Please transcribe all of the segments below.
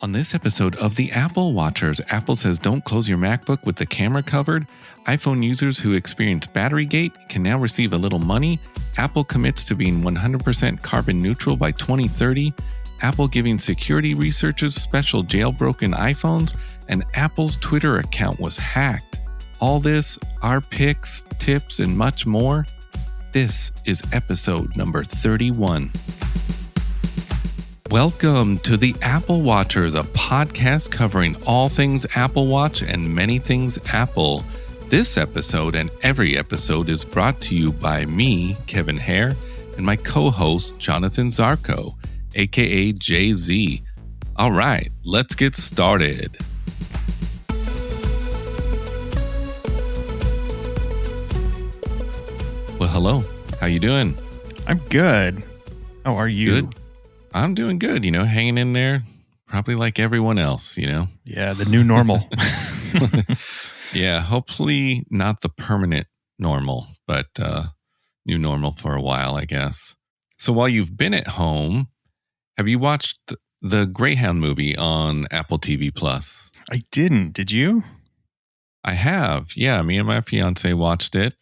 On this episode of the Apple Watchers, Apple says don't close your MacBook with the camera covered. iPhone users who experience battery gate can now receive a little money. Apple commits to being 100% carbon neutral by 2030. Apple giving security researchers special jailbroken iPhones. And Apple's Twitter account was hacked. All this, our picks, tips, and much more. This is episode number 31. Welcome to the Apple Watchers, a podcast covering all things Apple Watch and many things Apple. This episode and every episode is brought to you by me, Kevin Hare, and my co-host, Jonathan Zarko, aka Jay-Z. All right, let's get started. Well, hello. How you doing? I'm good. How are you? Good. I'm doing good, hanging in there, probably like everyone else, Yeah, the new normal. Yeah, hopefully not the permanent normal, but new normal for a while, I guess. So while you've been at home, have you watched the Greyhound movie on Apple TV Plus? I didn't. Did you? I have. Yeah, me and my fiance watched it.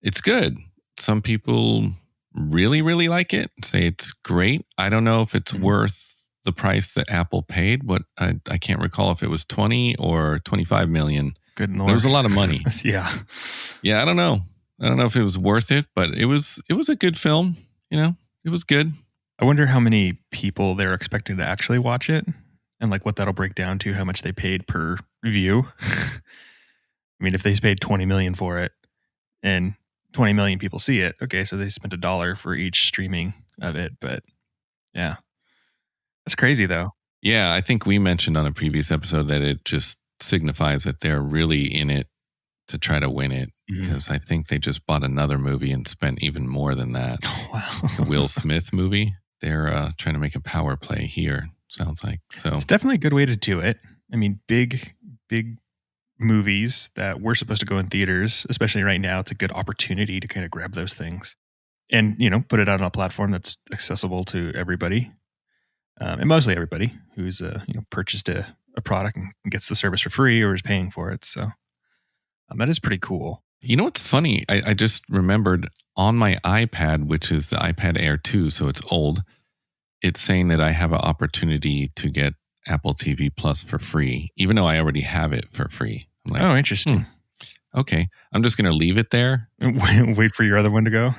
It's good. Some people really like it, say it's great. I don't know if it's worth the price that Apple paid. What I can't recall if it was 20 or 25 million. Good Lord. It was a lot of money. Yeah. Yeah, I don't know. I don't know if it was worth it, but it was a good film. It was good. I wonder how many people they're expecting to actually watch it and like what that'll break down to, how much they paid per view. I mean, if they paid 20 million for it and 20 million people see it, okay, so they spent $1 for each streaming of it. But yeah, that's crazy though. Yeah, I think we mentioned on a previous episode that it just signifies that they're really in it to try to win it, because I think they just bought another movie and spent even more than that. Oh, wow. A Will Smith movie. They're trying to make a power play here, sounds like. So it's definitely a good way to do it. I mean, big movies that were supposed to go in theaters, especially right now, it's a good opportunity to kind of grab those things and, put it out on a platform that's accessible to everybody. And mostly everybody who's, purchased a product and gets the service for free or is paying for it. So that is pretty cool. You know what's funny? I just remembered on my iPad, which is the iPad Air 2, so it's old, it's saying that I have an opportunity to get Apple TV Plus for free, even though I already have it for free. I'm like, oh, interesting. Okay, I'm just going to leave it there. Wait for your other one to go.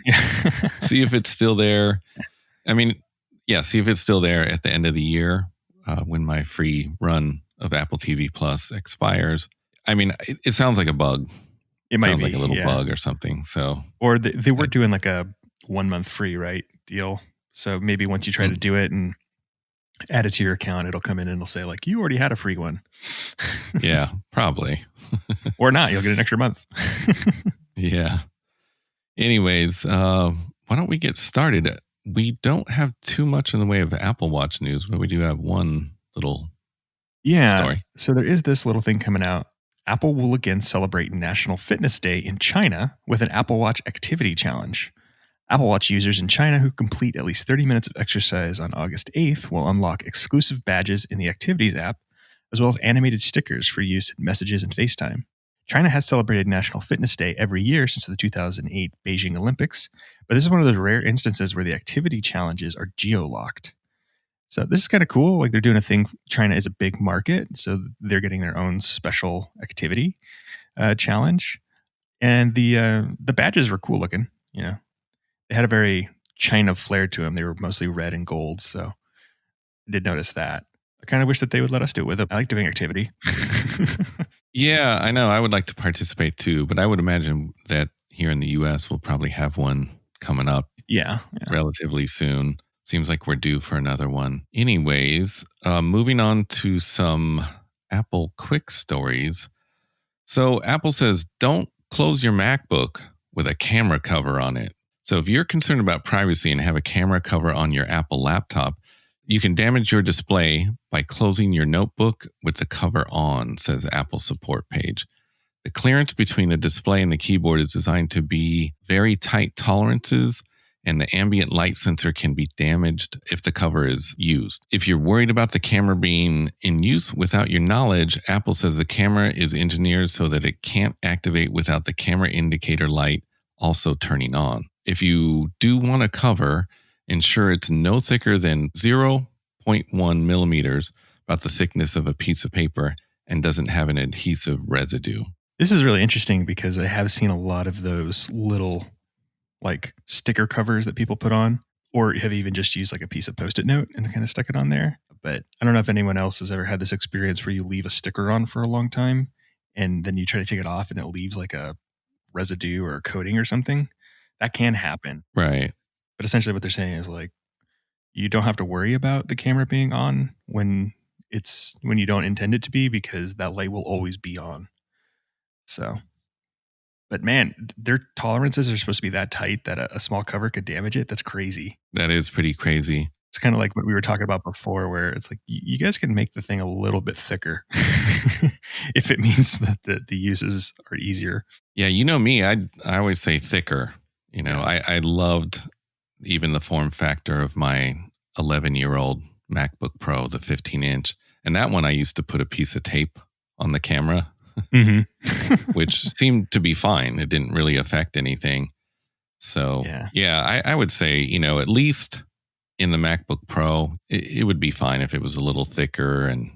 See if it's still there. I mean, yeah, see if it's still there at the end of the year when my free run of Apple TV Plus expires. I mean, it sounds like a bug. It might sounds be like a little bug or something. So, or they were doing like a 1 month free, right, deal. So maybe once you try to do it and add it to your account, it'll come in and it'll say like, you already had a free one. Yeah, probably. Or not. You'll get an extra month. Yeah. Anyways, why don't we get started? We don't have too much in the way of Apple Watch news, but we do have one little story. So there is this little thing coming out. Apple will again celebrate National Fitness Day in China with an Apple Watch activity challenge. Apple Watch users in China who complete at least 30 minutes of exercise on August 8th will unlock exclusive badges in the Activities app, as well as animated stickers for use in Messages and FaceTime. China has celebrated National Fitness Day every year since the 2008 Beijing Olympics, but this is one of those rare instances where the activity challenges are geo-locked. So this is kind of cool. Like they're doing a thing. China is a big market, so they're getting their own special activity challenge. And the badges were cool looking, They had a very China flair to them. They were mostly red and gold, so I did notice that. I kind of wish that they would let us do it with them. I like doing activity. Yeah, I know. I would like to participate too, but I would imagine that here in the U.S. we'll probably have one coming up relatively soon. Seems like we're due for another one. Anyways, moving on to some Apple quick stories. So Apple says, don't close your MacBook with a camera cover on it. So if you're concerned about privacy and have a camera cover on your Apple laptop, you can damage your display by closing your notebook with the cover on, says Apple's support page. The clearance between the display and the keyboard is designed to be very tight tolerances, and the ambient light sensor can be damaged if the cover is used. If you're worried about the camera being in use without your knowledge, Apple says the camera is engineered so that it can't activate without the camera indicator light also turning on. If you do want a cover, ensure it's no thicker than 0.1 millimeters, about the thickness of a piece of paper, and doesn't have an adhesive residue. This is really interesting because I have seen a lot of those little like sticker covers that people put on, or have even just used like a piece of Post-it note and kind of stuck it on there. But I don't know if anyone else has ever had this experience where you leave a sticker on for a long time and then you try to take it off and it leaves like a residue or a coating or something. That can happen. Right. But essentially what they're saying is like, you don't have to worry about the camera being on when you don't intend it to be, because that light will always be on. So, but man, their tolerances are supposed to be that tight that a small cover could damage it. That's crazy. That is pretty crazy. It's kind of like what we were talking about before, where it's like, you guys can make the thing a little bit thicker if it means that the uses are easier. Yeah. You know me, I always say thicker. I loved even the form factor of my 11-year-old MacBook Pro, the 15-inch. And that one I used to put a piece of tape on the camera, which seemed to be fine. It didn't really affect anything. So, yeah, I would say, at least in the MacBook Pro, it would be fine if it was a little thicker and,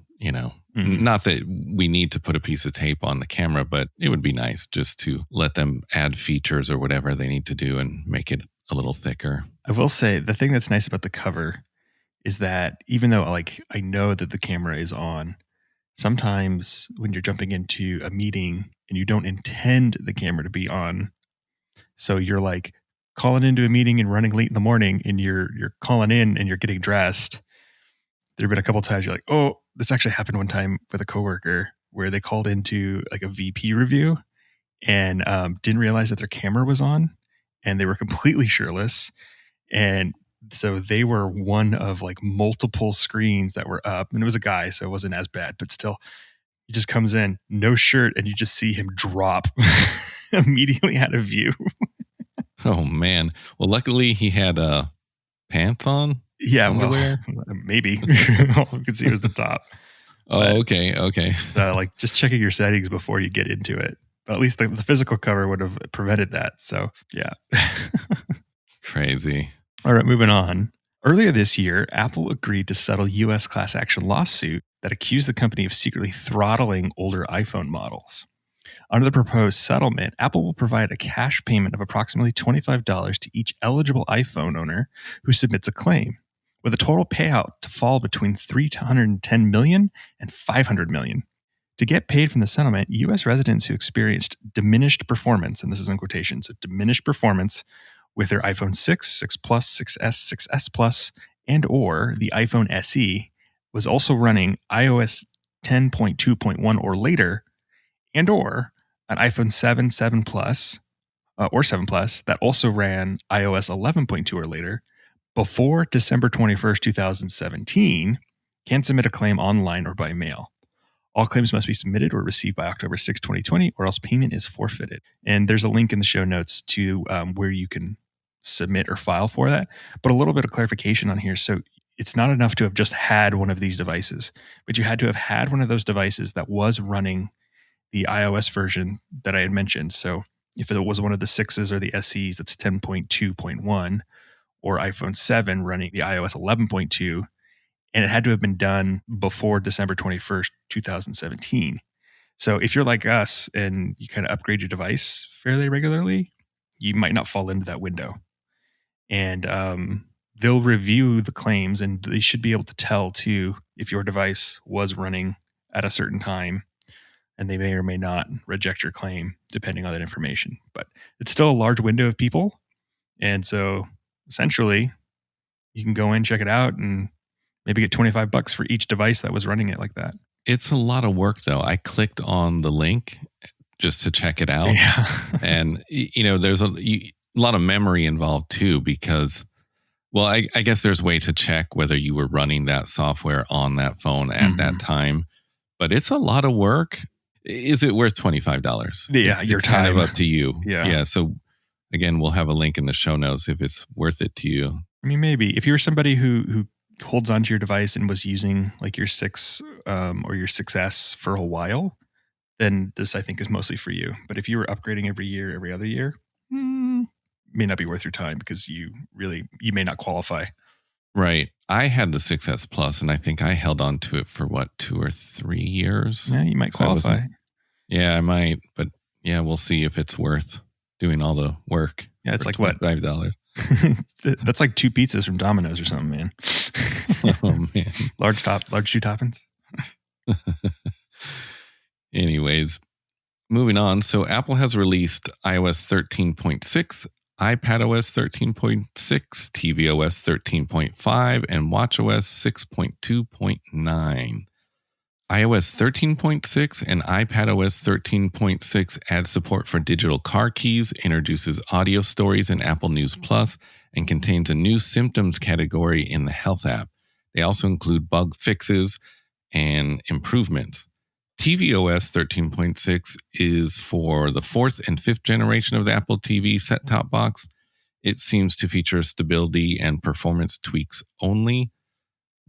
not that we need to put a piece of tape on the camera, but it would be nice just to let them add features or whatever they need to do and make it a little thicker. I will say the thing that's nice about the cover is that even though like I know that the camera is on, sometimes when you're jumping into a meeting and you don't intend the camera to be on, so you're like calling into a meeting and running late in the morning and you're calling in and you're getting dressed. There've been a couple of times you're like, oh, this actually happened one time with a coworker where they called into like a VP review and didn't realize that their camera was on and they were completely shirtless. And so they were one of like multiple screens that were up, and it was a guy, so it wasn't as bad, but still he just comes in, no shirt, and you just see him drop immediately out of view. Oh man. Well, luckily he had pants on. Yeah. Underwear. Well, maybe all you could see was the top. Oh, okay. Like just checking your settings before you get into it. But at least the physical cover would have prevented that. So yeah. Crazy. All right, moving on. Earlier this year, Apple agreed to settle a U.S. class action lawsuit that accused the company of secretly throttling older iPhone models. Under the proposed settlement, Apple will provide a cash payment of approximately $25 to each eligible iPhone owner who submits a claim, with a total payout to fall between $310 million and $500 million. To get paid from the settlement, U.S. residents who experienced diminished performance, and this is in quotations, so diminished performance with their iPhone 6, 6 Plus, 6S, 6S Plus, and or the iPhone SE was also running iOS 10.2.1 or later, and or an iPhone 7, 7 Plus, or 7 Plus that also ran iOS 11.2 or later before December 21st, 2017, can submit a claim online or by mail. All claims must be submitted or received by October 6, 2020, or else payment is forfeited. And there's a link in the show notes to where you can submit or file for that. But a little bit of clarification on here. So it's not enough to have just had one of these devices, but you had to have had one of those devices that was running the iOS version that I had mentioned. So if it was one of the 6s or the SEs, that's 10.2.1, or iPhone 7 running the iOS 11.2, and it had to have been done before December 21st, 2017. So if you're like us and you kind of upgrade your device fairly regularly, you might not fall into that window. And they'll review the claims, and they should be able to tell too if your device was running at a certain time, and they may or may not reject your claim depending on that information. But it's still a large window of people. And so essentially you can go in, check it out, and maybe get $25 for each device that was running it like that. It's a lot of work though. I clicked on the link just to check it out. Yeah. And there's a lot of memory involved too, because, well, I guess there's a way to check whether you were running that software on that phone at that time, but it's a lot of work. Is it worth $25? Yeah, your it's time. kind of up to you. Yeah. So again, we'll have a link in the show notes if it's worth it to you. I mean, maybe if you're somebody who holds onto your device and was using like your 6 or your 6S for a while, then this I think is mostly for you. But if you were upgrading every year, every other year, may not be worth your time because you may not qualify. Right. I had the 6S Plus, and I think I held on to it for 2 or 3 years. Yeah, you might qualify. Yeah, I might, but yeah, we'll see if it's worth doing all the work. Yeah, it's like what, $5? That's like 2 pizzas from Domino's or something, man. Oh man, large 2 toppings. Anyways, moving on. So Apple has released iOS 13.6, iPadOS 13.6, tvOS 13.5, and watchOS 6.2.9. iOS 13.6 and iPadOS 13.6 add support for digital car keys, introduces audio stories in Apple News Plus, and contains a new symptoms category in the Health app. They also include bug fixes and improvements. tvOS 13.6 is for the 4th and 5th generation of the Apple TV set-top box. It seems to feature stability and performance tweaks only.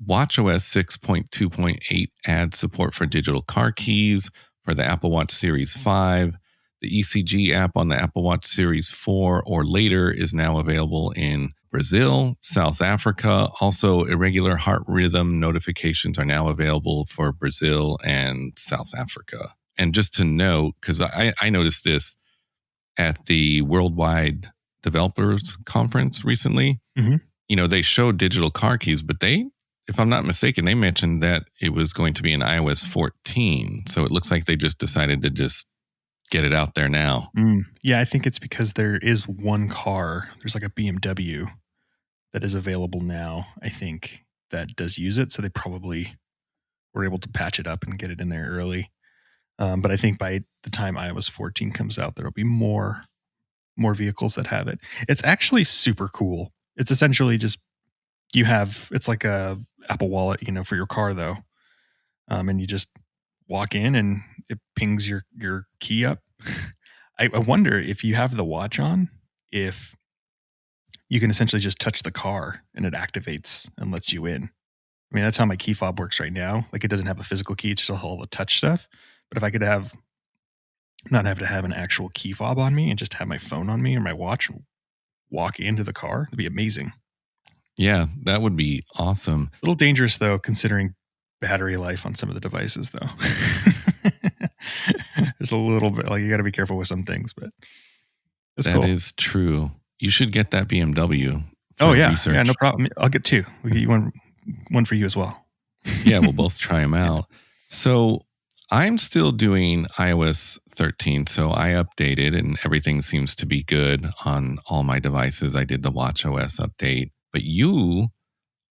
watchOS 6.2.8 adds support for digital car keys for the Apple Watch Series 5. The ECG app on the Apple Watch Series 4 or later is now available in Brazil, South Africa. Also, irregular heart rhythm notifications are now available for Brazil and South Africa. And just to note, because I noticed this at the Worldwide Developers Conference recently, they showed digital car keys, but if I'm not mistaken, they mentioned that it was going to be in iOS 14. So it looks like they just decided to just get it out there now. Yeah, I think it's because there is one car. There's like a BMW that is available now, I think, that does use it. So they probably were able to patch it up and get it in there early. But I think by the time iOS 14 comes out, there'll be more vehicles that have it. It's actually super cool. It's essentially just it's like a Apple Wallet, for your car though. And you just walk in and it pings your key up. I wonder if you have the watch on, if you can essentially just touch the car and it activates and lets you in. I mean, that's how my key fob works right now. Like it doesn't have a physical key, it's just all the touch stuff. But if I could not have to have an actual key fob on me and just have my phone on me or my watch walk into the car, that'd be amazing. Yeah, that would be awesome. A little dangerous though, considering battery life on some of the devices though. There's a little bit, like, you got to be careful with some things, but that cool. Is true. You should get that BMW. Oh yeah. Research. Yeah, no problem. I'll get 2. We'll get you one for you as well. Yeah, we'll both try them out. So I'm still doing iOS 13. So I updated and everything seems to be good on all my devices. I did the watchOS update, but you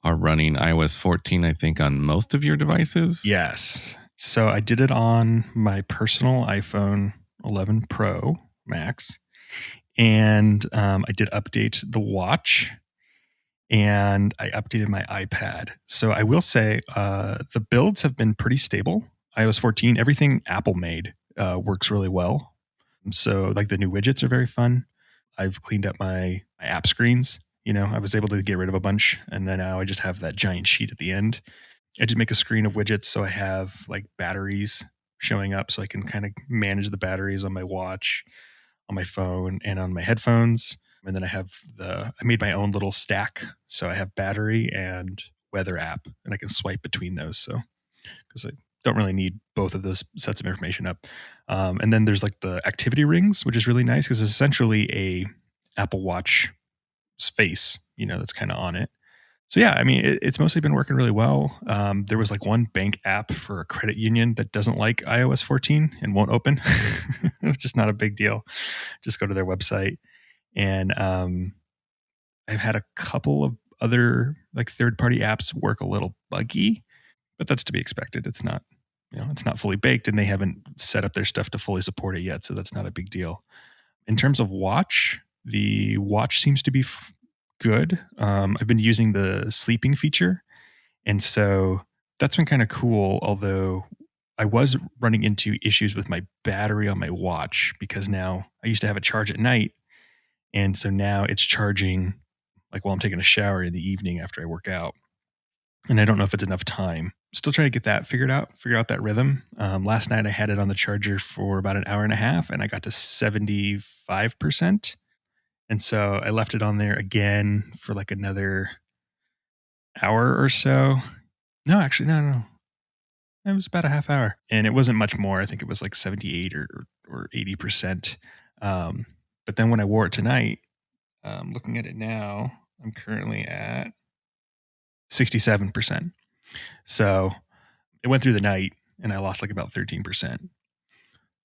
are running iOS 14, I think, on most of your devices? Yes. So I did it on my personal iPhone 11 Pro Max, and I did update the watch, and I updated my iPad. So I will say the builds have been pretty stable. iOS 14, everything Apple made works really well. So like the new widgets are very fun. I've cleaned up my app screens. I was able to get rid of a bunch, and then now I just have that giant sheet at the end. I just make a screen of widgets, so I have like batteries showing up, so I can kind of manage the batteries on my watch, on my phone, and on my headphones. And then I made my own little stack, so I have battery and weather app, and I can swipe between those. So because I don't really need both of those sets of information up. And then there's like the activity rings, which is really nice because it's essentially a Apple Watch face, that's kind of on it. So yeah, I mean, it's mostly been working really well. There was like one bank app for a credit union that doesn't like iOS 14 and won't open. It's just not a big deal. Just go to their website. And I've had a couple of other like third-party apps work a little buggy, but that's to be expected. It's not, it's not fully baked, and they haven't set up their stuff to fully support it yet. So that's not a big deal. In terms of watch, the watch seems to be good. I've been using the sleeping feature, and so that's been kind of cool. Although I was running into issues with my battery on my watch because now I used to have it charge at night, And so now it's charging like while I'm taking a shower in the evening after I work out. And I don't know if it's enough time. Still trying to get that figure out that rhythm. Last night I had it on the charger for about an hour and a half and I got to 75%. And so I left it on there again for like another hour or so. No, actually, no. It was about a half hour and it wasn't much more. I think it was like 78 or 80%. But then when I wore it tonight, looking at it now, I'm currently at 67%. So it went through the night and I lost like about 13%.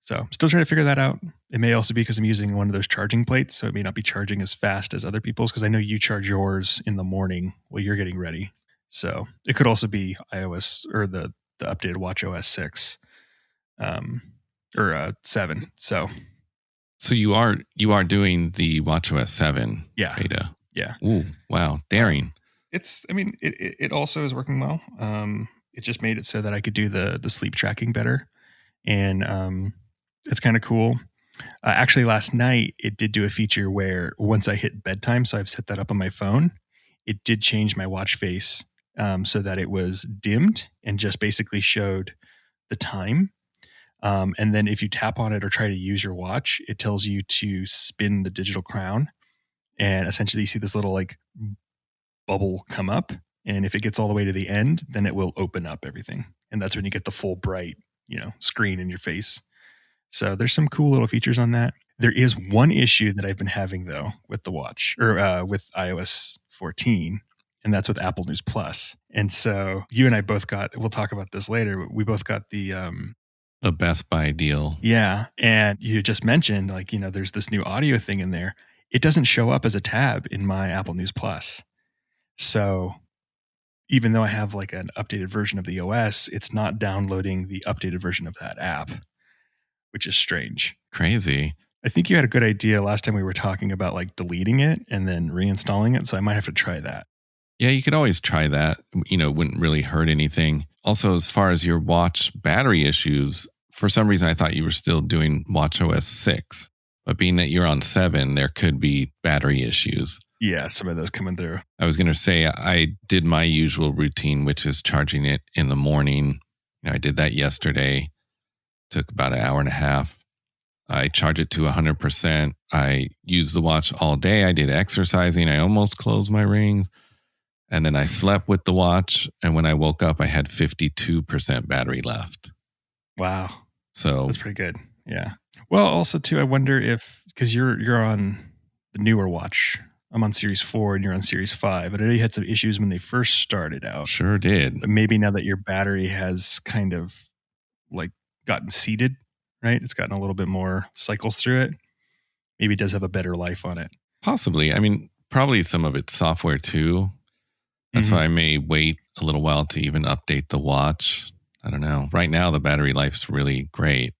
So still trying to figure that out. It may also be because I'm using one of those charging plates. So it may not be charging as fast as other people's because I know you charge yours in the morning while you're getting ready. So it could also be iOS or the updated WatchOS 6 or 7. So you are doing the WatchOS 7 beta. Yeah. Ooh, wow. Daring. It also is working well. It just made it so that I could do the sleep tracking better. And it's kind of cool. Actually, last night, it did do a feature where once I hit bedtime, so I've set that up on my phone, it did change my watch face so that it was dimmed and just basically showed the time. And then if you tap on it or try to use your watch, it tells you to spin the digital crown. And essentially, you see this little like bubble come up. And if it gets all the way to the end, then it will open up everything. And that's when you get the full bright, screen in your face. So there's some cool little features on that. There is one issue that I've been having though with the watch or with iOS 14, and that's with Apple News Plus. And so you and I both we'll talk about this later. We both got the Best Buy deal. Yeah. And you just mentioned there's this new audio thing in there. It doesn't show up as a tab in my Apple News Plus. So even though I have like an updated version of the OS, it's not downloading the updated version of that app, which is strange. Crazy. I think you had a good idea last time we were talking about like deleting it and then reinstalling it. So I might have to try that. Yeah, you could always try that. Wouldn't really hurt anything. Also, as far as your watch battery issues, for some reason, I thought you were still doing WatchOS 6. But being that you're on 7, there could be battery issues. Yeah, some of those coming through. I was going to say I did my usual routine, which is charging it in the morning. I did that yesterday. Took about an hour and a half. I charge it to 100%. I used the watch all day. I did exercising. I almost closed my rings. And then I slept with the watch. And when I woke up, I had 52% battery left. Wow. So that's pretty good. Yeah. Well, also too, I wonder if, because you're on the newer watch. I'm on Series 4 and you're on Series 5. But I know you had some issues when they first started out. Sure did. But maybe now that your battery has kind of like gotten seated, right? It's gotten a little bit more cycles through it. Maybe it does have a better life on it. Possibly. Probably some of it's software too. That's why I may wait a little while to even update the watch. I don't know. Right now, the battery life's really great.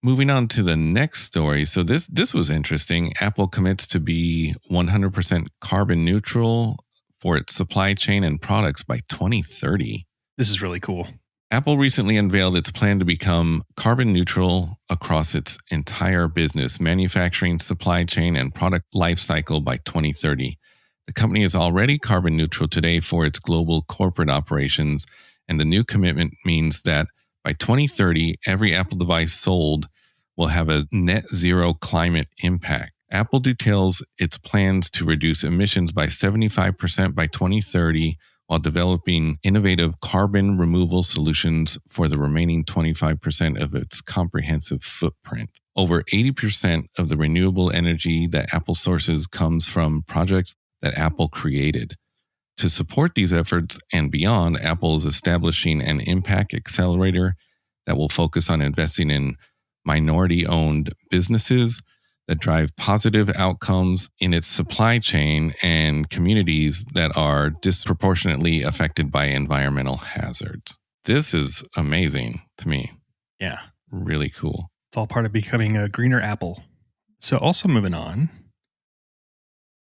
Moving on to the next story. So this was interesting. Apple commits to be 100% carbon neutral for its supply chain and products by 2030. This is really cool. Apple recently unveiled its plan to become carbon neutral across its entire business, manufacturing, supply chain, and product life cycle by 2030. The company is already carbon neutral today for its global corporate operations, and the new commitment means that by 2030, every Apple device sold will have a net zero climate impact. Apple details its plans to reduce emissions by 75% by 2030 while developing innovative carbon removal solutions for the remaining 25% of its comprehensive footprint. Over 80% of the renewable energy that Apple sources comes from projects that Apple created. To support these efforts and beyond, Apple is establishing an impact accelerator that will focus on investing in minority-owned businesses that drive positive outcomes in its supply chain and communities that are disproportionately affected by environmental hazards. This is amazing to me. Yeah. Really cool. It's all part of becoming a greener Apple. So also moving on,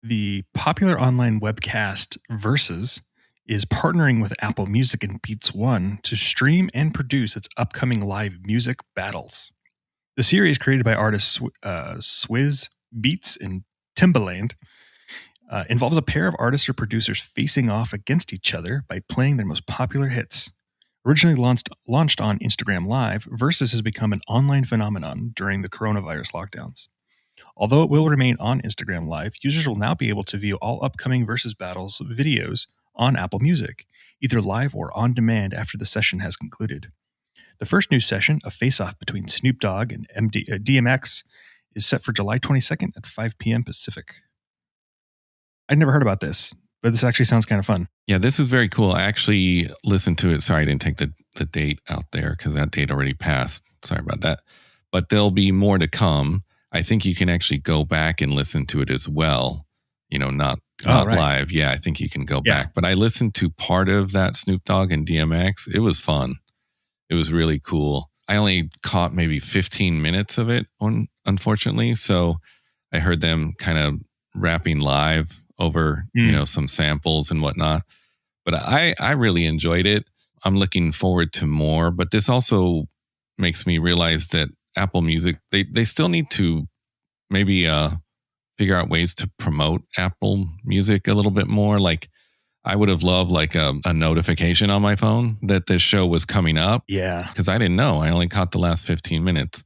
the popular online webcast Versus is partnering with Apple Music and Beats One to stream and produce its upcoming live music battles. The series, created by artists Swizz Beatz and Timbaland, involves a pair of artists or producers facing off against each other by playing their most popular hits. Originally launched on Instagram Live, Versus has become an online phenomenon during the coronavirus lockdowns. Although it will remain on Instagram Live, users will now be able to view all upcoming Versus battles videos on Apple Music, either live or on demand after the session has concluded. The first new session, a face-off between Snoop Dogg and DMX, is set for July 22nd at 5 p.m. Pacific. I'd never heard about this, but this actually sounds kind of fun. Yeah, this is very cool. I actually listened to it. Sorry, I didn't take the date out there because that date already passed. Sorry about that. But there'll be more to come. I think you can actually go back and listen to it as well. Not right. Live. Yeah, I think you can go back. But I listened to part of that Snoop Dogg and DMX. It was fun. It was really cool. I only caught maybe 15 minutes of it, unfortunately. So I heard them kind of rapping live over, some samples and whatnot. But I really enjoyed it. I'm looking forward to more. But this also makes me realize that Apple Music, they still need to maybe figure out ways to promote Apple Music a little bit more. Like, I would have loved like a notification on my phone that this show was coming up. Yeah. Because I didn't know. I only caught the last 15 minutes.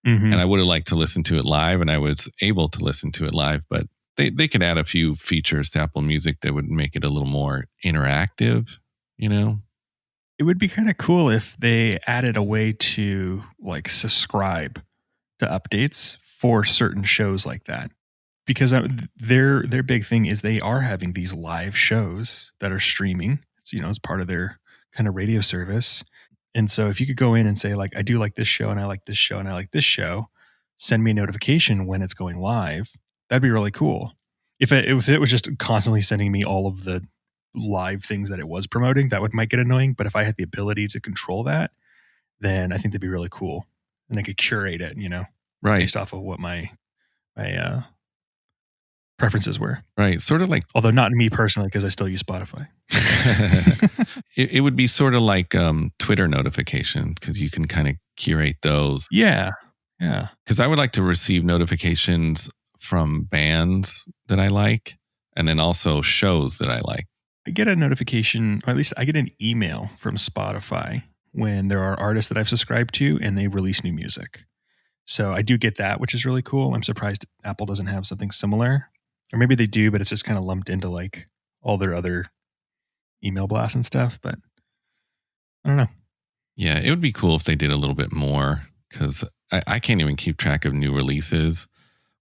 Mm-hmm. And I would have liked to listen to it live, and I was able to listen to it live. But they could add a few features to Apple Music that would make it a little more interactive, It would be kind of cool if they added a way to like subscribe to updates for certain shows like that. Because their big thing is they are having these live shows that are streaming, as part of their kind of radio service. And so if you could go in and say, like, I do like this show and I like this show and I like this show, send me a notification when it's going live, that'd be really cool. If it was just constantly sending me all of the live things that it was promoting, that might get annoying. But if I had the ability to control that, then I think that'd be really cool. And I could curate it, right, based off of what my preferences were. Right. Sort of like, although not me personally, because I still use Spotify. it would be sort of like Twitter notifications, because you can kind of curate those. Yeah. Because I would like to receive notifications from bands that I like, and then also shows that I like. I get a notification, or at least I get an email from Spotify when there are artists that I've subscribed to and they release new music. So I do get that, which is really cool. I'm surprised Apple doesn't have something similar. Or maybe they do, but it's just kind of lumped into like all their other email blasts and stuff. But I don't know. Yeah, it would be cool if they did a little bit more, because I can't even keep track of new releases.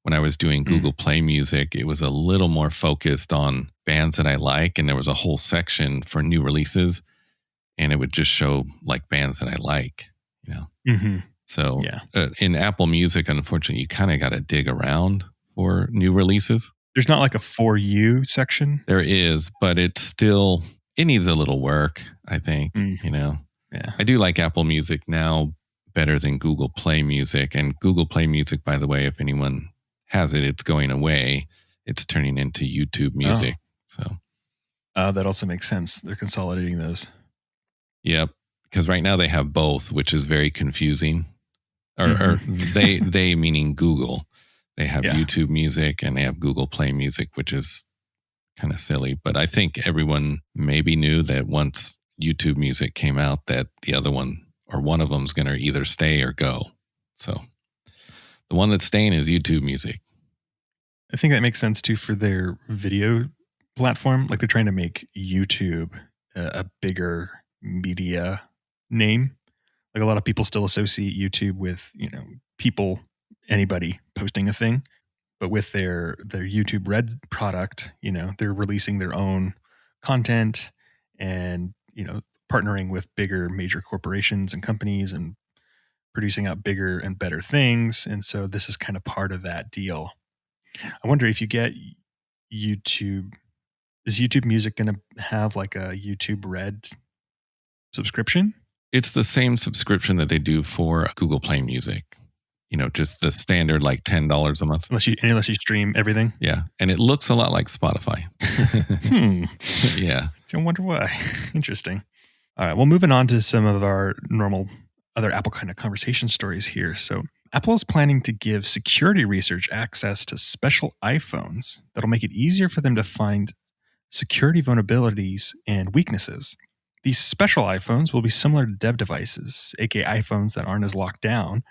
When I was doing Google Play Music, it was a little more focused on bands that I like, and there was a whole section for new releases, and it would just show like bands that I like, Mm-hmm. So in Apple Music, unfortunately, you kind of got to dig around for new releases. There's not like a For You section? There is, but it needs a little work, I think, Yeah. I do like Apple Music now better than Google Play Music. And Google Play Music, by the way, if anyone has it, it's going away. It's turning into YouTube Music. So that also makes sense. They're consolidating those. Yep. Because right now they have both, which is very confusing. Or they meaning Google. They have YouTube Music and they have Google Play Music, which is kind of silly. But I think everyone maybe knew that once YouTube Music came out, that the other one or one of them is going to either stay or go. So the one that's staying is YouTube Music. I think that makes sense too for their video platform. Like they're trying to make YouTube a bigger media name. Like a lot of people still associate YouTube with, anybody posting a thing. But with their YouTube Red product, they're releasing their own content and, partnering with bigger major corporations and companies and producing out bigger and better things. And so this is kind of part of that deal. I wonder if you get YouTube, is YouTube Music going to have like a YouTube Red subscription? It's the same subscription that they do for Google Play Music. Just the standard like $10 a month. Unless you stream everything. Yeah. And it looks a lot like Spotify. Yeah. I wonder why. Interesting. All right. Well, moving on to some of our normal other Apple kind of conversation stories here. So Apple is planning to give security research access to special iPhones that'll make it easier for them to find security vulnerabilities and weaknesses. These special iPhones will be similar to dev devices, aka iPhones that aren't as locked down,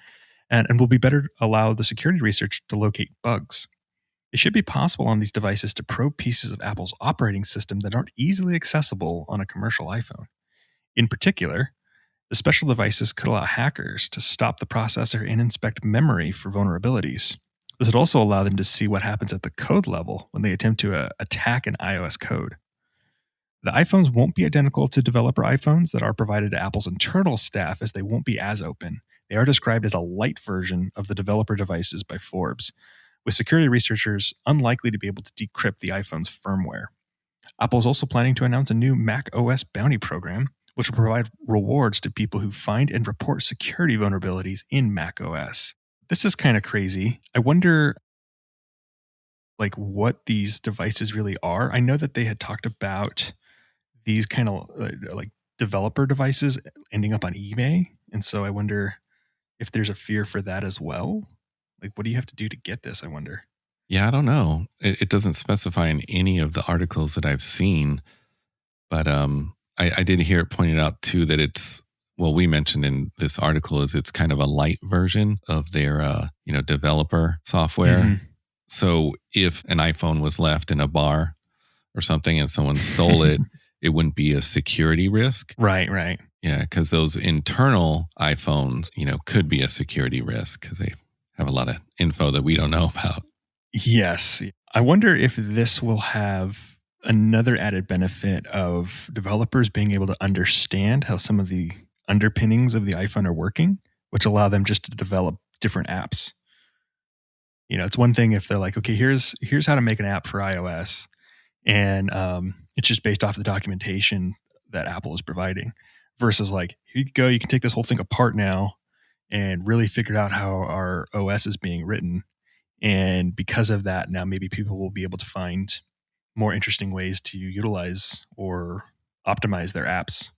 and will be better allow the security research to locate bugs. It should be possible on these devices to probe pieces of Apple's operating system that aren't easily accessible on a commercial iPhone. In particular, the special devices could allow hackers to stop the processor and inspect memory for vulnerabilities. This would also allow them to see what happens at the code level when they attempt to attack an iOS code. The iPhones won't be identical to developer iPhones that are provided to Apple's internal staff, as they won't be as open. They are described as a light version of the developer devices by Forbes, with security researchers unlikely to be able to decrypt the iPhone's firmware. Apple is also planning to announce a new Mac OS bounty program, which will provide rewards to people who find and report security vulnerabilities in Mac OS. This is kind of crazy. I wonder what these devices really are. I know that they had talked about these kind of developer devices ending up on eBay. And so I wonder if there's a fear for that as well. What do you have to do to get this, I wonder? Yeah, I don't know. It doesn't specify in any of the articles that I've seen. But I did hear it pointed out too that it's, well, we mentioned in this article is it's kind of a light version of their developer software. Mm-hmm. So if an iPhone was left in a bar or something and someone stole it, it wouldn't be a security risk. Right. Yeah, because those internal iPhones, could be a security risk because they have a lot of info that we don't know about. Yes. I wonder if this will have another added benefit of developers being able to understand how some of the underpinnings of the iPhone are working, which allow them just to develop different apps. It's one thing if they're like, okay, here's how to make an app for iOS, and it's just based off the documentation that Apple is providing, versus here you go, you can take this whole thing apart now and really figure out how our OS is being written. And because of that, now maybe people will be able to find more interesting ways to utilize or optimize their apps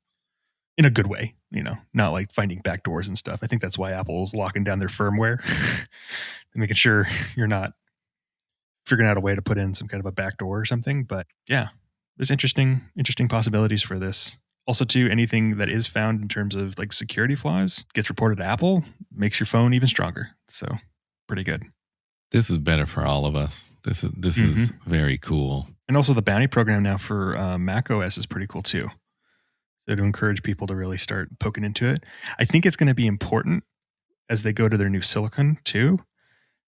in a good way, not finding backdoors and stuff. I think that's why Apple's locking down their firmware, making sure you're not figuring out a way to put in some kind of a backdoor or something. But yeah, there's interesting possibilities for this. Also, too, anything that is found in terms of security flaws gets reported to Apple, makes your phone even stronger. So pretty good. This is better for all of us. This is very cool. And also the bounty program now for Mac OS is pretty cool too. So to encourage people to really start poking into it. I think it's going to be important as they go to their new silicon too,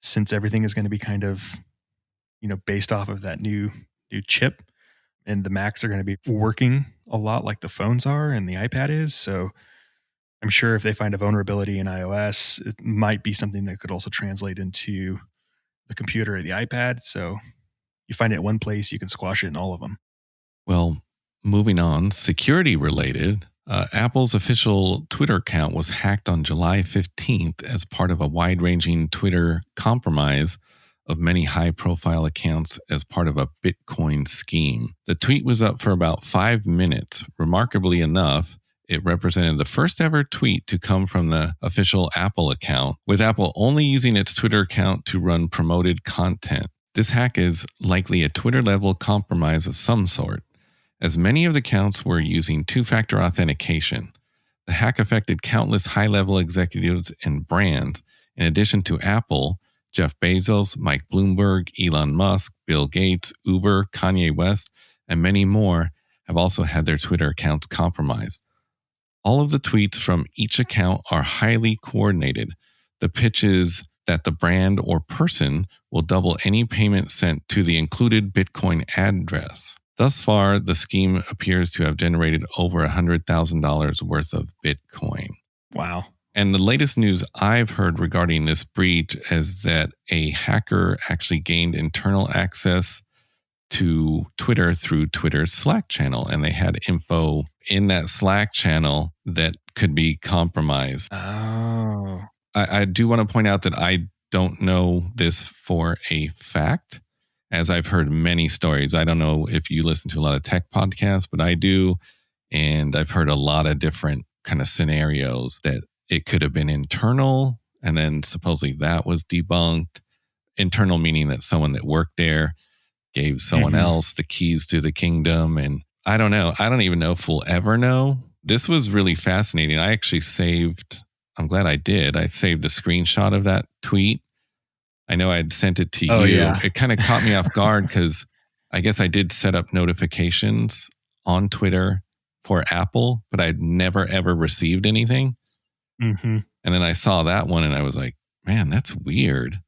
since everything is going to be kind of, based off of that new chip, and the Macs are going to be working a lot like the phones are and the iPad is. So I'm sure if they find a vulnerability in iOS, it might be something that could also translate into the computer or the iPad. So you find it at one place, you can squash it in all of them. Well, moving on, security related, Apple's official Twitter account was hacked on July 15th as part of a wide-ranging Twitter compromise of many high-profile accounts as part of a Bitcoin scheme. The tweet was up for about 5 minutes. Remarkably enough, it represented the first ever tweet to come from the official Apple account, with Apple only using its Twitter account to run promoted content. This hack is likely a Twitter-level compromise of some sort, as many of the accounts were using two-factor authentication. The hack affected countless high-level executives and brands. In addition to Apple, Jeff Bezos, Mike Bloomberg, Elon Musk, Bill Gates, Uber, Kanye West, and many more have also had their Twitter accounts compromised. All of the tweets from each account are highly coordinated. The pitch is that the brand or person will double any payment sent to the included Bitcoin address. Thus far, the scheme appears to have generated over $100,000 worth of Bitcoin. Wow. And the latest news I've heard regarding this breach is that a hacker actually gained internal access to Twitter through Twitter's Slack channel, and they had info in that Slack channel that could be compromised. Oh. I do want to point out that I don't know this for a fact, as I've heard many stories. I don't know if you listen to a lot of tech podcasts, but I do. And I've heard a lot of different kind of scenarios that it could have been internal And then supposedly that was debunked. Internal meaning that someone that worked there gave someone else the keys to the kingdom. And I don't know. I don't even know if we'll ever know. This was really fascinating. I actually I'm glad I did. I saved the screenshot of that tweet. I know I'd sent it to you. Yeah. It kind of caught me off guard because I guess I did set up notifications on Twitter for Apple, but I'd never, ever received anything. And then I saw that one and I was like, man, that's weird.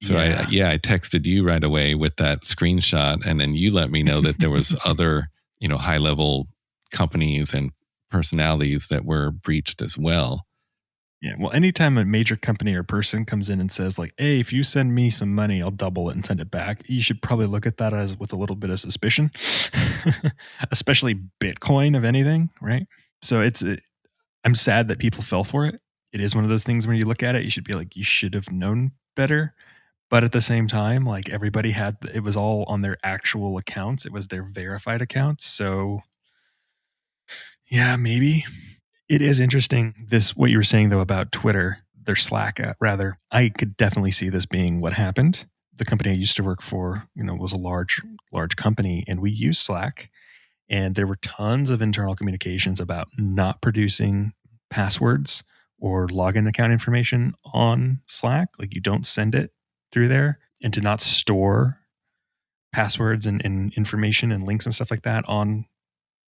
So I texted you right away with that screenshot, and then you let me know that there was other, high level companies and personalities that were breached as well. Yeah. Well, anytime a major company or person comes in and says like, hey, if you send me some money, I'll double it and send it back, you should probably look at that as with a little bit of suspicion, especially Bitcoin of anything. Right. So I'm sad that people fell for it. It is one of those things when you look at it, you should be like, you should have known better. But at the same time, like everybody it was all on their actual accounts. It was their verified accounts. So yeah, maybe. It is interesting, what you were saying, though, about Twitter, their Slack, rather. I could definitely see this being what happened. The company I used to work for, was a large company, and we used Slack. And there were tons of internal communications about not producing passwords or login account information on Slack. Like you don't send it through there, and to not store passwords and information and links and stuff like that on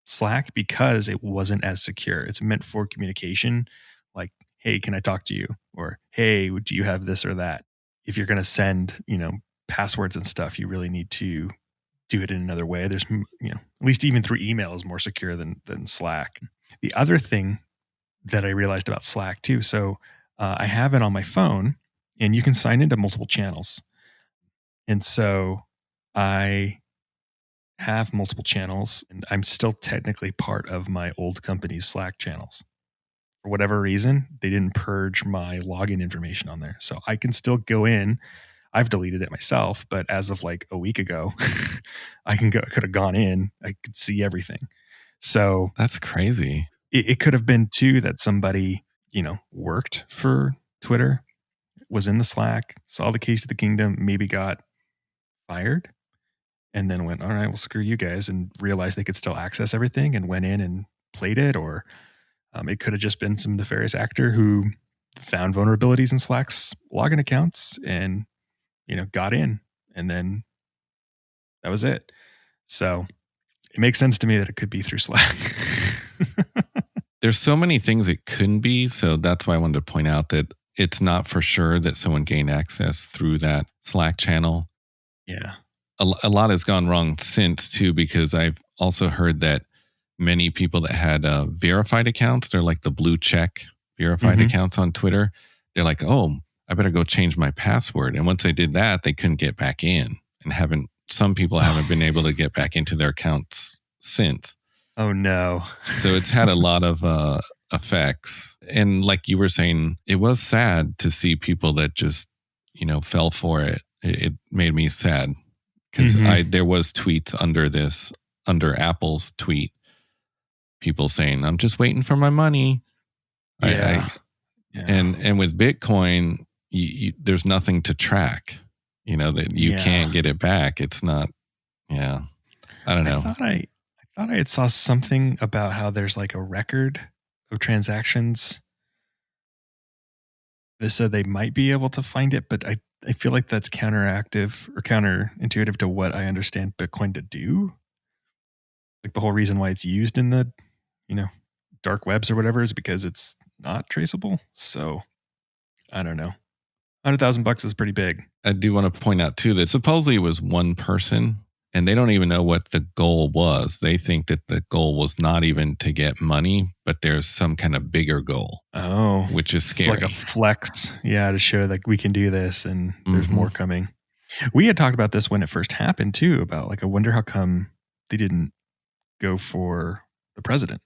Slack because it wasn't as secure. It's meant for communication, like, hey, can I talk to you? Or, hey, do you have this or that? If you're going to send, passwords and stuff, you really need to do it in another way. There's, at least even through email is more secure than Slack. The other thing that I realized about Slack too, so I have it on my phone and you can sign into multiple channels. And so I have multiple channels, and I'm still technically part of my old company's Slack channels. For whatever reason, they didn't purge my login information on there. So I can still go in. I've deleted it myself, but as of like a week ago, could have gone in. I could see everything. So that's crazy. It could have been too that somebody, worked for Twitter, was in the Slack, saw the keys to the kingdom, maybe got fired, and then went, all right, well, screw you guys, and realized they could still access everything and went in and played it. Or it could have just been some nefarious actor who found vulnerabilities in Slack's login accounts and, got in, and then that was it. So it makes sense to me that it could be through Slack. There's so many things it couldn't be. So that's why I wanted to point out that it's not for sure that someone gained access through that Slack channel. Yeah. A lot has gone wrong since too, because I've also heard that many people that had verified accounts, they're like the blue check verified accounts on Twitter. They're like, oh, I better go change my password. And once they did that, they couldn't get back in, and some people haven't been able to get back into their accounts since. Oh no. So it's had a lot of effects. And like you were saying, it was sad to see people that just, fell for it. It made me sad. Because there was tweets under Apple's tweet, people saying, I'm just waiting for my money. Yeah. And with Bitcoin, there's nothing to track, that you can't get it back. It's not, I don't know. I thought I had saw something about how there's like a record of transactions. They said they might be able to find it, but I feel like that's counterintuitive to what I understand Bitcoin to do. Like the whole reason why it's used in the, dark webs or whatever is because it's not traceable. So I don't know. $100,000 is pretty big. I do want to point out too that supposedly it was one person, and they don't even know what the goal was. They think that the goal was not even to get money, but there's some kind of bigger goal. Oh, which is scary. It's like a flex, to show like we can do this and there's more coming. We had talked about this when it first happened too, about like, I wonder how come they didn't go for the president.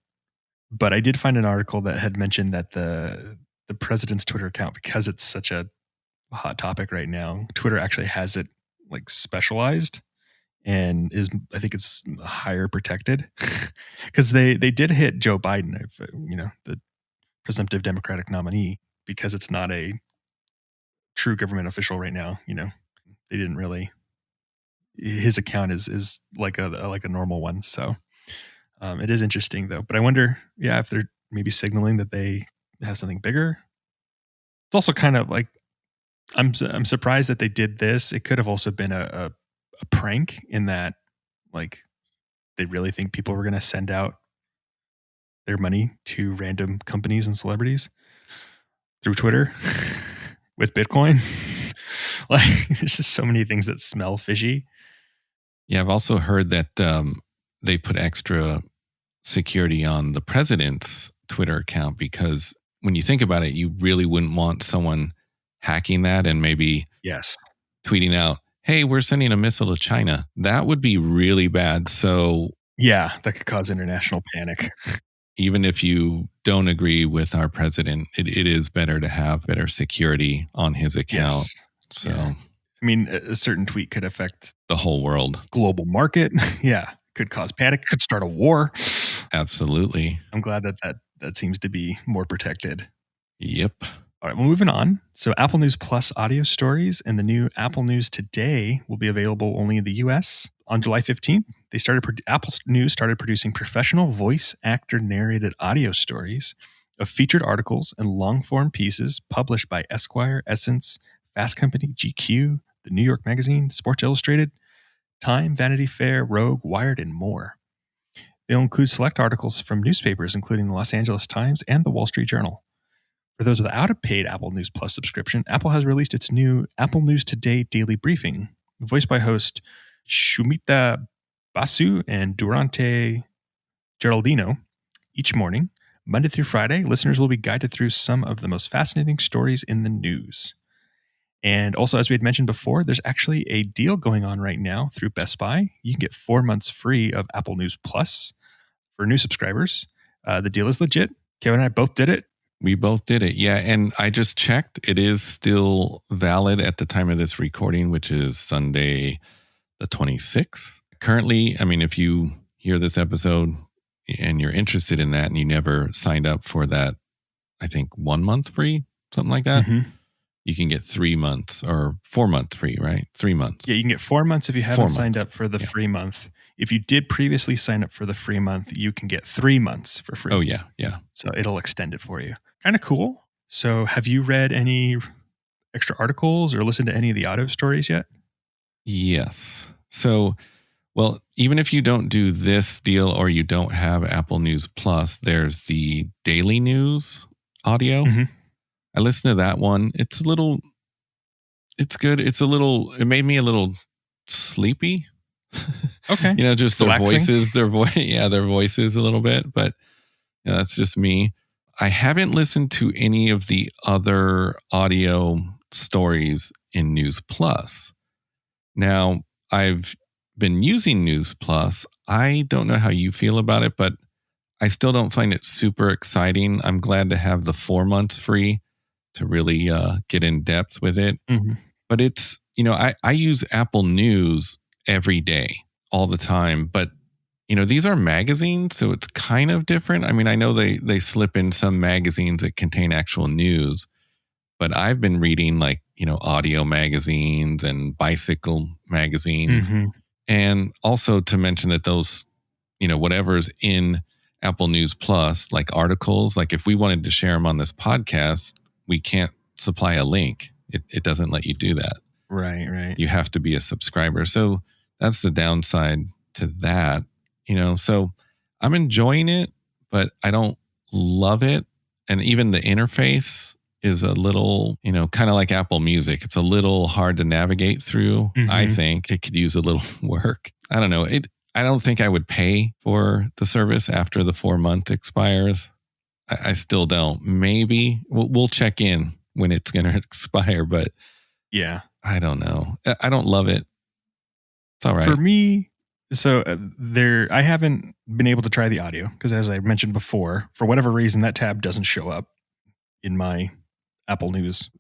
But I did find an article that had mentioned that the president's Twitter account, because it's such a hot topic right now, Twitter actually has it like specialized and I think it's higher protected because they did hit Joe Biden, the presumptive Democratic nominee, because it's not a true government official right now. They didn't really. His account is like a normal one. So it is interesting though. But I wonder, if they're maybe signaling that they have something bigger. It's also kind of like I'm surprised that they did this. It could have also been a prank in that, like, they really think people were going to send out their money to random companies and celebrities through Twitter with Bitcoin. Like, there's just so many things that smell fishy. Yeah, I've also heard that they put extra security on the president's Twitter account because when you think about it, you really wouldn't want someone hacking that and maybe tweeting out, hey, we're sending a missile to China. That would be really bad. So yeah, that could cause international panic. Even if you don't agree with our president, it is better to have better security on his account. Yes. So, I mean, a certain tweet could affect the whole world, global market. Yeah, could cause panic, could start a war. Absolutely. I'm glad that seems to be more protected. Yep. All right, well, moving on. So Apple News Plus audio stories and the new Apple News Today will be available only in the US. On July 15th, Apple News started producing professional voice actor narrated audio stories of featured articles and long-form pieces published by Esquire, Essence, Fast Company, GQ, The New York Magazine, Sports Illustrated, Time, Vanity Fair, Rogue, Wired, and more. They'll include select articles from newspapers, including the Los Angeles Times and the Wall Street Journal. For those without a paid Apple News Plus subscription, Apple has released its new Apple News Today Daily Briefing, voiced by host Shumita Basu and Durante Geraldino. Each morning, Monday through Friday, listeners will be guided through some of the most fascinating stories in the news. And also, as we had mentioned before, there's actually a deal going on right now through Best Buy. You can get 4 months free of Apple News Plus for new subscribers. The deal is legit. Kevin and I both did it. We both did it. Yeah. And I just checked. It is still valid at the time of this recording, which is Sunday, the 26th. Currently, I mean, if you hear this episode and you're interested in that and you never signed up for that, I think 1 month free, something like that, you can get 3 months or 4 months free, right? 3 months. Yeah, you can get 4 months if you haven't signed up for the free month. If you did previously sign up for the free month, you can get 3 months for free. Oh, yeah. Yeah. So it'll extend it for you. Kind of cool. So have you read any extra articles or listened to any of the audio stories yet? Yes. So, well, even if you don't do this deal or you don't have Apple News Plus, there's the Daily News audio. I listened to that one. It's good. It made me a little sleepy. Okay. Just their voices, their voices a little bit, but that's just me. I haven't listened to any of the other audio stories in News Plus. Now, I've been using News Plus. I don't know how you feel about it, but I still don't find it super exciting. I'm glad to have the 4 months free to really get in depth with it. But it's, I use Apple News every day, all the time. But, these are magazines, so it's kind of different. I mean, I know they slip in some magazines that contain actual news, but I've been reading audio magazines and bicycle magazines. And also to mention that those, whatever's in Apple News Plus, like articles, like if we wanted to share them on this podcast, we can't supply a link. It doesn't let you do that. Right. You have to be a subscriber. So that's the downside to that, so I'm enjoying it, but I don't love it. And even the interface is a little, kind of like Apple Music. It's a little hard to navigate through. I think it could use a little work. I don't know. I don't think I would pay for the service after the 4 month expires. I still don't. Maybe we'll check in when it's going to expire, but yeah, I don't know. I don't love it. It's all right. For me, so I haven't been able to try the audio because, as I mentioned before, for whatever reason, that tab doesn't show up in my Apple News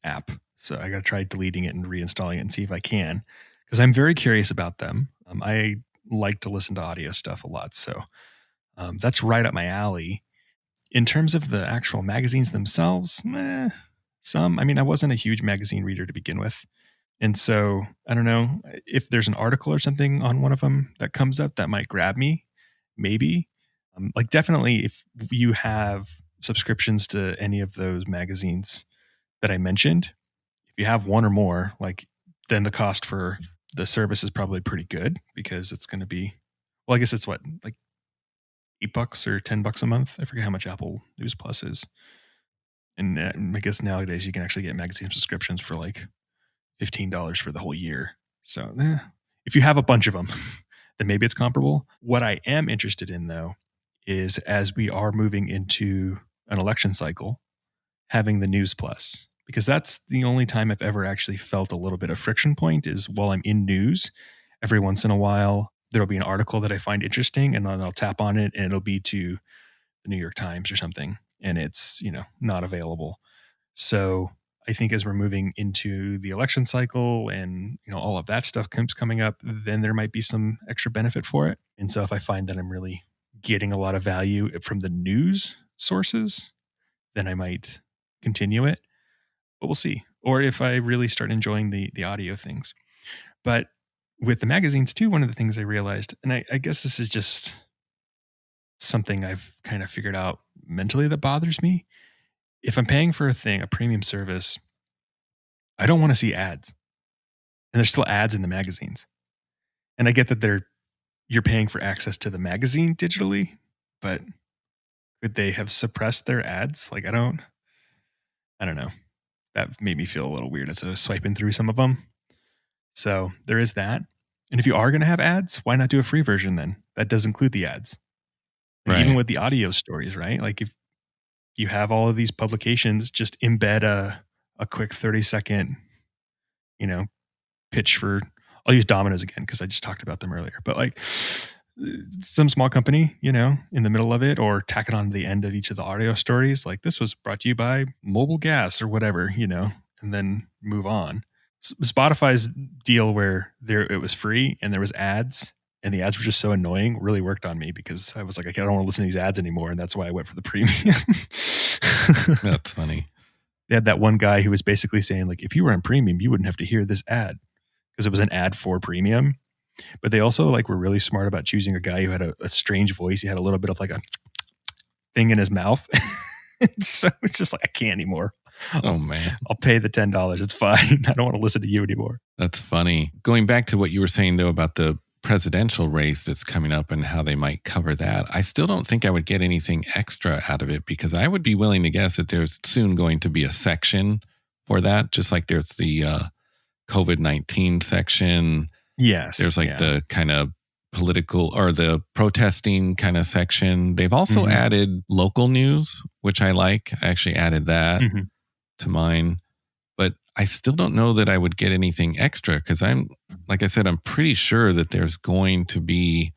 app. So I got to try deleting it and reinstalling it and see if I can, because I'm very curious about them. I like to listen to audio stuff a lot. So that's right up my alley. In terms of the actual magazines themselves, some. I mean, I wasn't a huge magazine reader to begin with. And so I don't know if there's an article or something on one of them that comes up that might grab me, maybe. Like definitely if you have subscriptions to any of those magazines that I mentioned, if you have one or more, like then the cost for the service is probably pretty good because it's going to be, well, I guess it's what, like $8 or $10 a month. I forget how much Apple News Plus is. And I guess nowadays you can actually get magazine subscriptions for like $15 for the whole year. So if you have a bunch of them, then maybe it's comparable. What I am interested in though, is as we are moving into an election cycle, having the News Plus, because that's the only time I've ever actually felt a little bit of friction point is while I'm in news. Every once in a while, there'll be an article that I find interesting and then I'll tap on it and it'll be to the New York Times or something. And it's, not available. So I think as we're moving into the election cycle and, all of that stuff coming up, then there might be some extra benefit for it. And so if I find that I'm really getting a lot of value from the news sources, then I might continue it, but we'll see. Or if I really start enjoying the audio things. But with the magazines too, one of the things I realized, and I guess this is just something I've kind of figured out mentally that bothers me. If I'm paying for a premium service, I don't want to see ads. And there's still ads in the magazines. And I get that you're paying for access to the magazine digitally, but could they have suppressed their ads? Like I don't know. That made me feel a little weird as I was swiping through some of them. So there is that. And if you are going to have ads, why not do a free version then? That does include the ads. And even with the audio stories, right? Like if you have all of these publications, just embed a quick 30-second, pitch for, I'll use Domino's again because I just talked about them earlier, but like some small company, in the middle of it, or tack it on to the end of each of the audio stories. Like this was brought to you by Mobile Gas or whatever, and then move on. Spotify's deal where it was free and there was ads and the ads were just so annoying really worked on me because I was like, I don't want to listen to these ads anymore. And that's why I went for the premium. That's funny. They had that one guy who was basically saying like, if you were on premium, you wouldn't have to hear this ad because it was an ad for premium. But they also were really smart about choosing a guy who had a strange voice. He had a little bit of like a thing in his mouth. So it's just like, I can't anymore. Oh man. I'll pay the $10. It's fine. I don't want to listen to you anymore. That's funny. Going back to what you were saying though about the presidential race that's coming up and how they might cover that, I still don't think I would get anything extra out of it because I would be willing to guess that there's soon going to be a section for that, just like there's the COVID-19 section. Yes. There's the kind of political or the protesting kind of section. They've also added local news, which I like. I actually added that to mine, but I still don't know that I would get anything extra because like I said, I'm pretty sure that there's going to be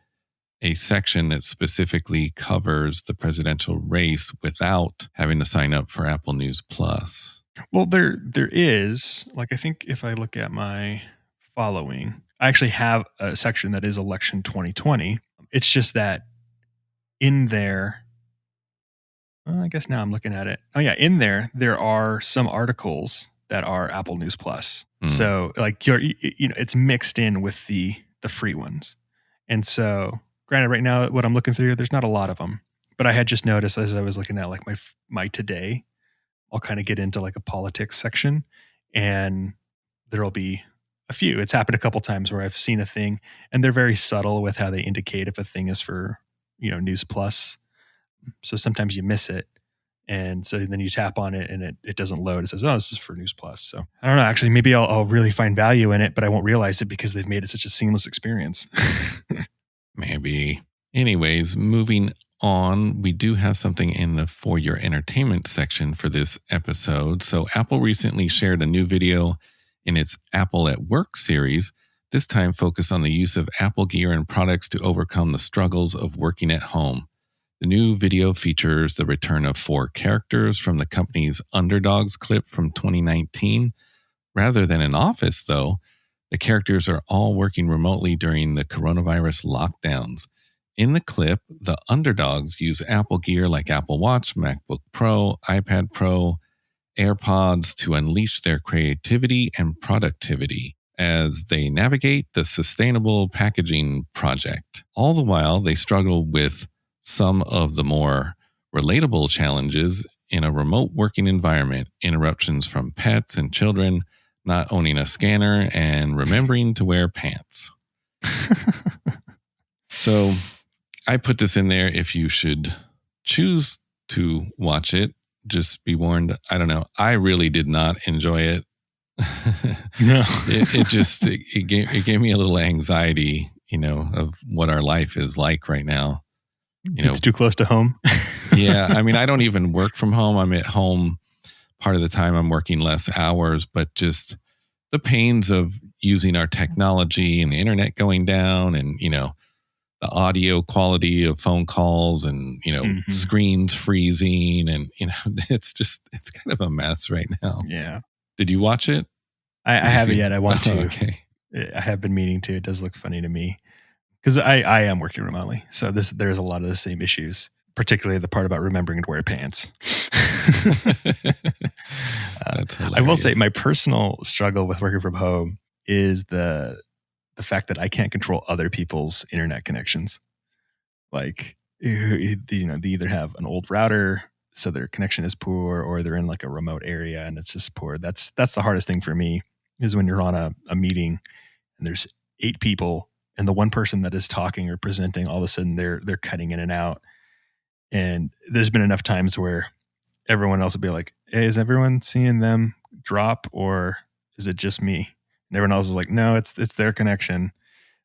a section that specifically covers the presidential race without having to sign up for Apple News Plus. Well, there is, I think if I look at my following, I actually have a section that is election 2020. It's just that in there, I guess now I'm looking at it. Oh yeah, in there are some articles that are Apple News Plus. So it's mixed in with the free ones. And so granted, right now, what I'm looking through, there's not a lot of them, but I had just noticed as I was looking at my today, I'll kind of get into a politics section and there'll be a few. It's happened a couple times where I've seen a thing and they're very subtle with how they indicate if a thing is for, News Plus. So sometimes you miss it. And so then you tap on it and it doesn't load. It says, oh, this is for News Plus. So I don't know, actually, maybe I'll really find value in it, but I won't realize it because they've made it such a seamless experience. Maybe. Anyways, moving on, we do have something in the For Your Entertainment section for this episode. So Apple recently shared a new video in its Apple at Work series, this time focused on the use of Apple gear and products to overcome the struggles of working at home. The new video features the return of 4 characters from the company's Underdogs clip from 2019. Rather than an office, though, the characters are all working remotely during the coronavirus lockdowns. In the clip, the Underdogs use Apple gear like Apple Watch, MacBook Pro, iPad Pro, AirPods to unleash their creativity and productivity as they navigate the sustainable packaging project. All the while, they struggle with some of the more relatable challenges in a remote working environment, interruptions from pets and children, not owning a scanner, and remembering to wear pants. So I put this in there if you should choose to watch it. Just be warned. I don't know. I really did not enjoy it. No. it gave me a little anxiety, of what our life is like right now. It's too close to home. Yeah. I mean, I don't even work from home. I'm at home part of the time. I'm working less hours, but just the pains of using our technology and the internet going down and, the audio quality of phone calls and, screens freezing and, it's kind of a mess right now. Yeah. Did you watch it? I haven't yet. I want to. Okay. I have been meaning to. It does look funny to me because I am working remotely. So there's a lot of the same issues, particularly the part about remembering to wear pants. I will say my personal struggle with working from home is the fact that I can't control other people's internet connections. Like, they either have an old router, so their connection is poor, or they're in like a remote area and it's just poor. That's the hardest thing for me is when you're on a meeting and there's 8 people and the one person that is talking or presenting, all of a sudden they're cutting in and out. And there's been enough times where everyone else will be like, hey, is everyone seeing them drop or is it just me? And everyone else is like, no, it's their connection.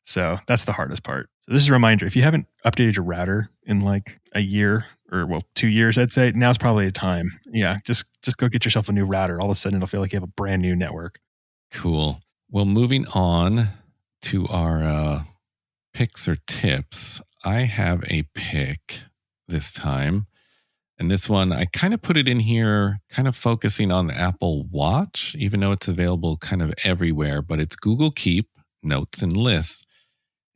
So that's the hardest part. So this is a reminder. If you haven't updated your router in like a year or 2 years, I'd say now's probably the time. Yeah. Just go get yourself a new router. All of a sudden it'll feel like you have a brand new network. Cool. Well, moving on to our picks or tips, I have a pick this time. And this one, I kind of put it in here, kind of focusing on the Apple Watch, even though it's available kind of everywhere, but it's Google Keep, Notes, and Lists.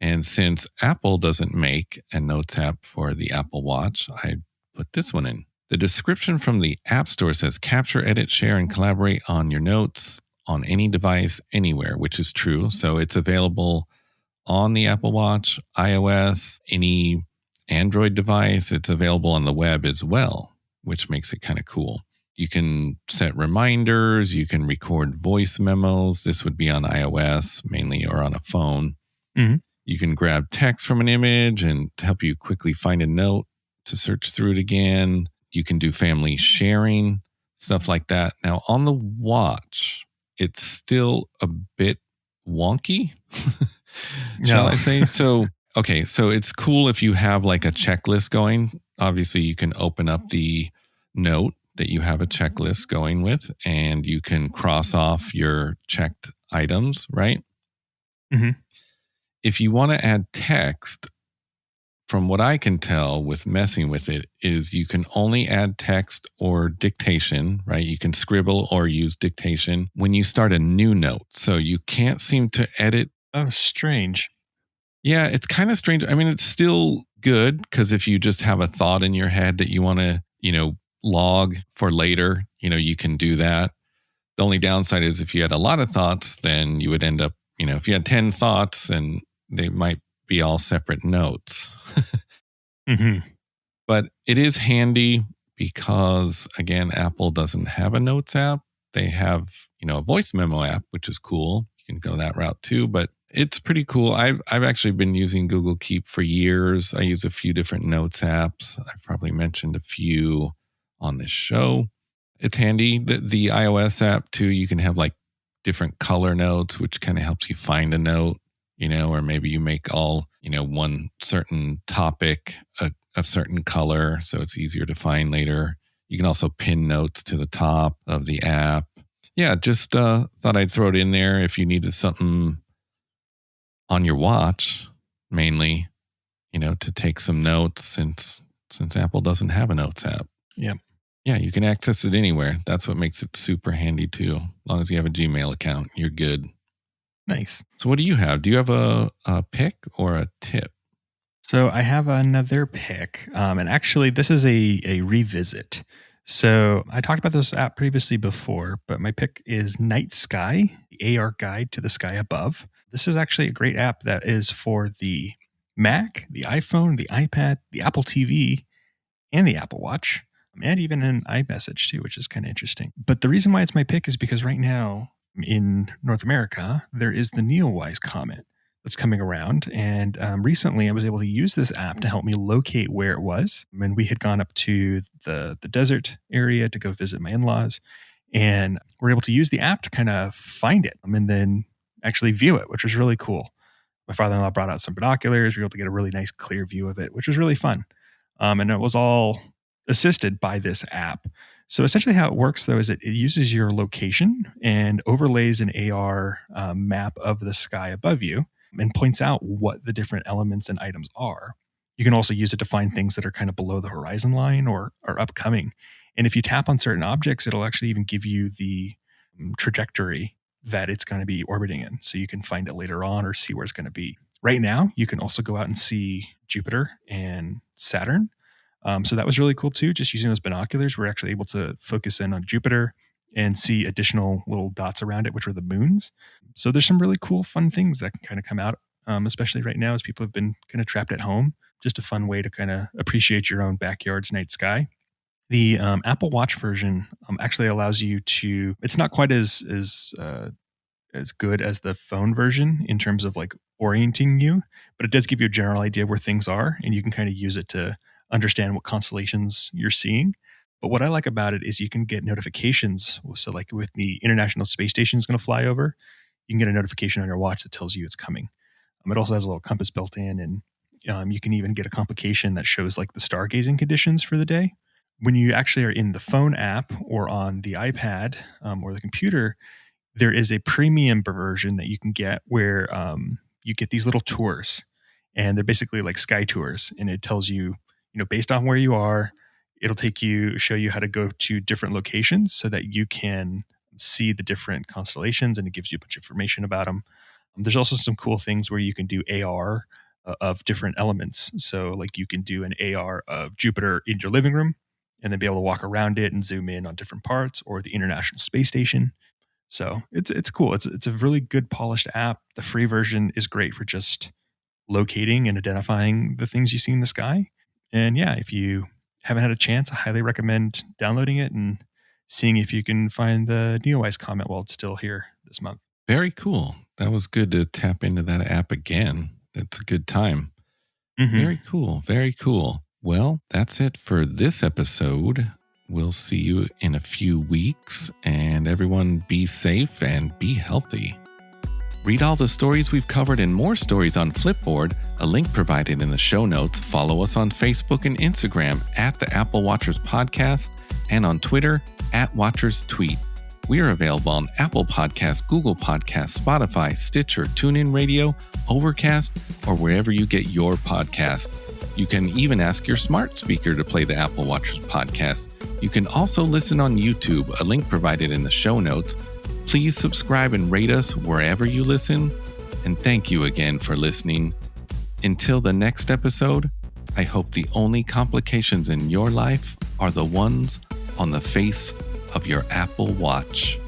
And since Apple doesn't make a Notes app for the Apple Watch, I put this one in. The description from the App Store says, capture, edit, share, and collaborate on your notes on any device, anywhere, which is true. So it's available on the Apple Watch, iOS, any Android device. It's available on the web as well, which makes it kind of cool. You can set reminders. You can record voice memos. This would be on iOS mainly or on a phone. Mm-hmm. You can grab text from an image and to help you quickly find a note to search through it again. You can do family sharing, stuff like that. Now on the watch, it's still a bit wonky, shall I say? So, okay, so it's cool if you have like a checklist going. Obviously, you can open up the note that you have a checklist going with, and you can cross off your checked items, right? Mm-hmm. If you want to add text, from what I can tell with messing with it, is you can only add text or dictation, right? You can scribble or use dictation when you start a new note. So you can't seem to edit. Oh, strange. Yeah, it's kind of strange. I mean, it's still good because if you just have a thought in your head that you want to, log for later, you can do that. The only downside is if you had a lot of thoughts, then you would end up, if you had 10 thoughts and they might be all separate notes. Mm-hmm. But it is handy because, again, Apple doesn't have a Notes app. They have, a voice memo app, which is cool. You can go that route too, but it's pretty cool. I've actually been using Google Keep for years. I use a few different Notes apps. I've probably mentioned a few on this show. It's handy. The iOS app too, you can have like different color notes, which kind of helps you find a note, or maybe you make all, one certain topic a certain color, so it's easier to find later. You can also pin notes to the top of the app. Yeah, just thought I'd throw it in there if you needed something on your watch, mainly, to take some notes since Apple doesn't have a Notes app. Yeah. Yeah, you can access it anywhere. That's what makes it super handy too. As long as you have a Gmail account, you're good. Nice. So what do you have? Do you have a pick or a tip? So I have another pick. And actually, this is a revisit. So I talked about this app previously before, but my pick is Night Sky, the AR guide to the sky above. This is actually a great app that is for the Mac, the iPhone, the iPad, the Apple TV, and the Apple Watch, and even an iMessage too, which is kind of interesting. But the reason why it's my pick is because right now in North America, there is the Neowise comet that's coming around. And recently I was able to use this app to help me locate where it was. And we had gone up to the desert area to go visit my in-laws, and we're able to use the app to kind of find it and then actually view it, which was really cool. My father-in-law brought out some binoculars. We were able to get a really nice clear view of it, which was really fun. And it was all assisted by this app. So essentially how it works, though, is it uses your location and overlays an AR map of the sky above you and points out what the different elements and items are. You can also use it to find things that are kind of below the horizon line or are upcoming. And if you tap on certain objects, it'll actually even give you the trajectory that it's going to be orbiting in. So you can find it later on or see where it's going to be. Right now, you can also go out and see Jupiter and Saturn. So that was really cool too. Just using those binoculars, we're actually able to focus in on Jupiter and see additional little dots around it, which are the moons. So there's some really cool, fun things that can kind of come out, especially right now as people have been kind of trapped at home. Just a fun way to kind of appreciate your own backyard's night sky. The Apple Watch version actually allows you to, it's not quite as good as the phone version in terms of like orienting you, but it does give you a general idea where things are, and you can kind of use it to understand what constellations you're seeing. But what I like about it is you can get notifications. So like with the International Space Station is going to fly over, you can get a notification on your watch that tells you it's coming. It also has a little compass built in, and you can even get a complication that shows like the stargazing conditions for the day. When you actually are in the phone app or on the iPad or the computer, there is a premium version that you can get where you get these little tours, and they're basically like sky tours, and it tells you, based on where you are, it'll show you how to go to different locations so that you can see the different constellations, and it gives you a bunch of information about them. There's also some cool things where you can do AR of different elements. So like you can do an AR of Jupiter in your living room and then be able to walk around it and zoom in on different parts, or the International Space Station. So it's cool. It's a really good polished app. The free version is great for just locating and identifying the things you see in the sky. And yeah, if you haven't had a chance, I highly recommend downloading it and seeing if you can find the Neowise comet while it's still here this month. Very cool. That was good to tap into that app again. That's a good time. Mm-hmm. Very cool. Very cool. Well, that's it for this episode. We'll see you in a few weeks, and everyone be safe and be healthy. Read all the stories we've covered and more stories on Flipboard, a link provided in the show notes. Follow us on Facebook and Instagram at the Apple Watchers Podcast, and on Twitter at Watchers Tweet. We are available on Apple Podcasts, Google Podcasts, Spotify, Stitcher, TuneIn Radio, Overcast, or wherever you get your podcast. You can even ask your smart speaker to play the Apple Watchers Podcast. You can also listen on YouTube, a link provided in the show notes. Please subscribe and rate us wherever you listen. And thank you again for listening. Until the next episode, I hope the only complications in your life are the ones on the face of your Apple Watch.